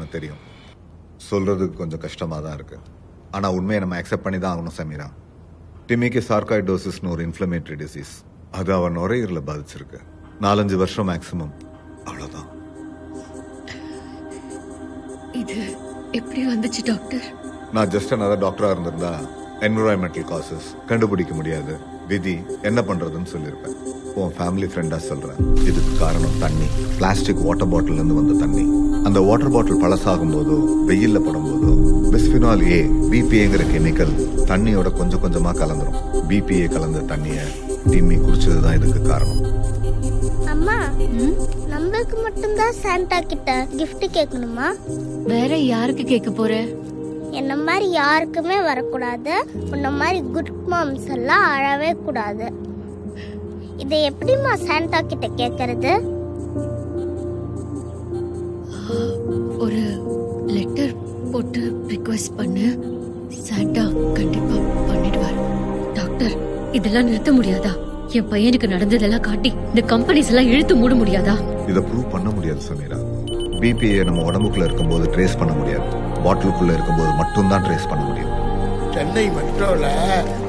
உனக்கு தெரியும். சொல்றதுக்கு கொஞ்சம் கஷ்டமா தான் இருக்கு. ஆனா உண்மையை நம்ம அக்செப்ட் பண்ணி தான் ஆகணும் சமீரா. டிமிக்கு சார்காய்டோசிஸ்னு ஒரு இன்ஃப்ளமேட்டரி டிசீஸ். அது அவன் நுரையீரலை பாதிச்சிருக்கு. 4-5 வருஷம் மேக்சிமம். அவ்வளவுதான். இது எப்படி வந்துச்சு டாக்டர்? நான் ஜஸ்ட் another டாக்டரா இருந்திருந்தா என்விரான்மெண்டல் காசஸ் கண்டுபிடிக்க முடியாது, விதி என்ன பண்றதுன்னு சொல்லியிருப்பேன். உன் ஃபேமிலி ஃப்ரெண்டா சொல்றேன். இதுக்கு காரணம் தண்ணி. பிளாஸ்டிக் வாட்டர் பாட்டில் இருந்து வந்த தண்ணி. அந்த வாட்டர் பாட்டில் பழசாகும் போதோ வெயில்ல படும் போதோ பிஸ்பினால் ஏ பிபிஏங்கிற கெமிக்கல் தண்ணியோட கொஞ்சம் கொஞ்சமா கலந்துரும். பிபிஏ கலந்த தண்ணிய டிம்மி குடிச்சதுதான் இதுக்கு காரணம். அம்மா, நம்மளுக்கு மட்டும்தான் சாண்டா கிட்ட gift கேட்கணுமா? வேற யாருக்கு கேட்க போற? என்ன மாதிரி யாருக்குமே வரக்கூடாது. உன்ன மாதிரி குட் மாம்ஸ் எல்லாம் அழவே கூடாது. இதை எப்படிமா சாண்டா கிட்ட கேக்குறது? ஒரு லெட்டர் போட்டு ரிக்வெஸ்ட் பண்ணு. சாண்டா கண்டிப்பா பண்ணிடுவார். டாக்டர், இதெல்லாம் நிறுத்த முடியாதா? என் பையனுக்கு நடந்ததெல்லாம் காட்டி இந்த கம்பெனிஸ் எல்லாம் இழுத்து மூட முடியாதா? இதை ப்ரூவ் பண்ண முடியாது சமீரா. பிபிஏ நம்ம உடம்புக்குள்ள இருக்கும்போது ட்ரேஸ் பண்ண முடியாது. பாட்டிலுக்குள்ள இருக்கும்போது மட்டும்தான் ட்ரேஸ் பண்ண முடியும். சென்னை மெட்ரோல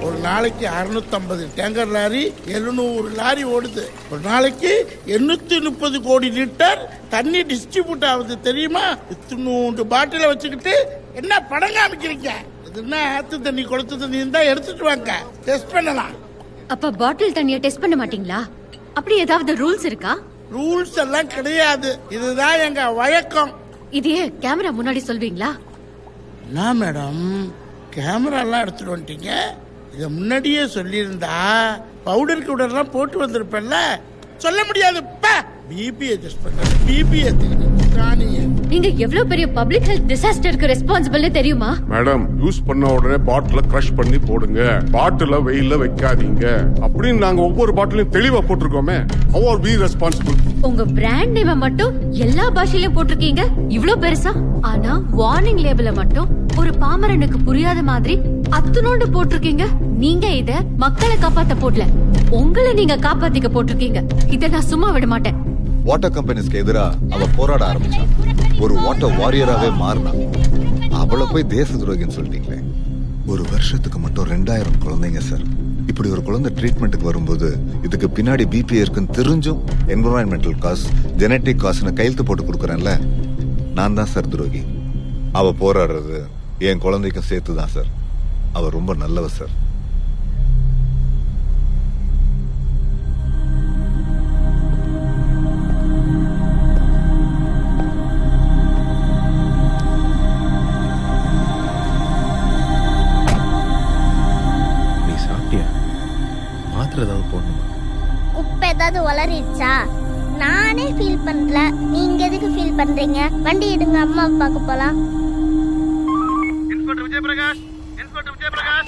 ஒரு நாளைக்கு 650 டேங்கர் லாரி, 700 லாரி ஓடுது. ஒரு நாளைக்கு 830 கோடி லிட்டர் தண்ணி டிஸ்ட்ரிபியூட் ஆகுது தெரியுமா? இத்தினூண்டு பாட்டில வச்சுக்கிட்டு என்ன படம் காமிக்கிறீங்க? இதுன்னா ஆத்து தண்ணி குளத்து தண்ணி இருந்தா எடுத்துட்டு வாங்க, டெஸ்ட் பண்ணலாம். அப்ப பாட்டில் தண்ணிய டெஸ்ட் பண்ண மாட்டீங்களா? அப்படி ஏதாவது ரூல்ஸ் இருக்கா? ரூல்ஸ் எல்லாம் கிடையாது. இதுதான் எங்க வழக்கம். இதையே கேமரா முன்னாடி சொல்வீங்களா? என்ன மேடம், கேமரா எல்லாம் எடுத்துட்டு வந்துட்டீங்க? இதை முன்னாடியே சொல்லியிருந்தா பவுடர் கவுடர்லாம் போட்டு வந்திருப்பேன்ல. சொல்ல முடியாது. பிபிஏ டெஸ்ட் பண்ண பிபிஏ நீங்க எவ்வளவு பெரிய பப்ளிக் ஹெல்த் டிசாஸ்டருக்கு ரெஸ்பான்சிபிள் தெரியுமா? மேடம், யூஸ் பண்ண உடனே பாட்டில கிரஷ் பண்ணி போடுங்க, பாட்டில வெயில்ல வைக்காதீங்க அப்படின்னு நாங்க ஒவ்வொரு பாட்டிலையும் தெளிவா போட்டிருக்கோமே. how are we responsible? உங்க பிராண்ட் நேம் மட்டும் எல்லா பாஷையிலயும் போட்டிருக்கீங்க, இவ்ளோ பெருசா. ஆனா வார்னிங் லேபிள மட்டும் ஒரு பாமரனுக்கு புரியாத மாதிரி அத்தனோண்டு போட்டிருக்கீங்க. நீங்க இத மக்களை காப்பாத்த போடல, உங்களை நீங்க காப்பாத்திக்க போட்டிருக்கீங்க. இத நான் சும்மா விட மாட்டேன். வாட்டர் கம்பெனிஸ்க்கு எதிரா அவ போராட ஆரம்பிச்சான். ஒரு வாட்டர் வாரியராகவே மாறினா. அவளை போய் தேச துரோகின்னு சொல்லிட்டீங்களே. ஒரு வருஷத்துக்கு மட்டும் 2000 குழந்தைங்க சார். இப்படி ஒரு குழந்தை ட்ரீட்மெண்ட்டுக்கு வரும்போது இதுக்கு பின்னாடி பிபி இருக்குன்னு தெரிஞ்சும் என்விரான்மெண்டல் காஸ், ஜெனட்டிக் காஸ்னு கையெழுத்து போட்டு கொடுக்குறேன்ல, நான் தான் சார் துரோகி. அவ போராடுறது என் குழந்தைக்கும் சேர்த்து தான் சார். அவ ரொம்ப நல்லவ சார். ஏதாவது போடணுமா? குப்பை ஏதாவது வளரிடுச்சா? நானே ஃபீல் பண்ணல, நீங்க எதுக்கு ஃபீல் பண்றீங்க? வண்டி எடுங்க, அம்மா பார்க்க போலாம்.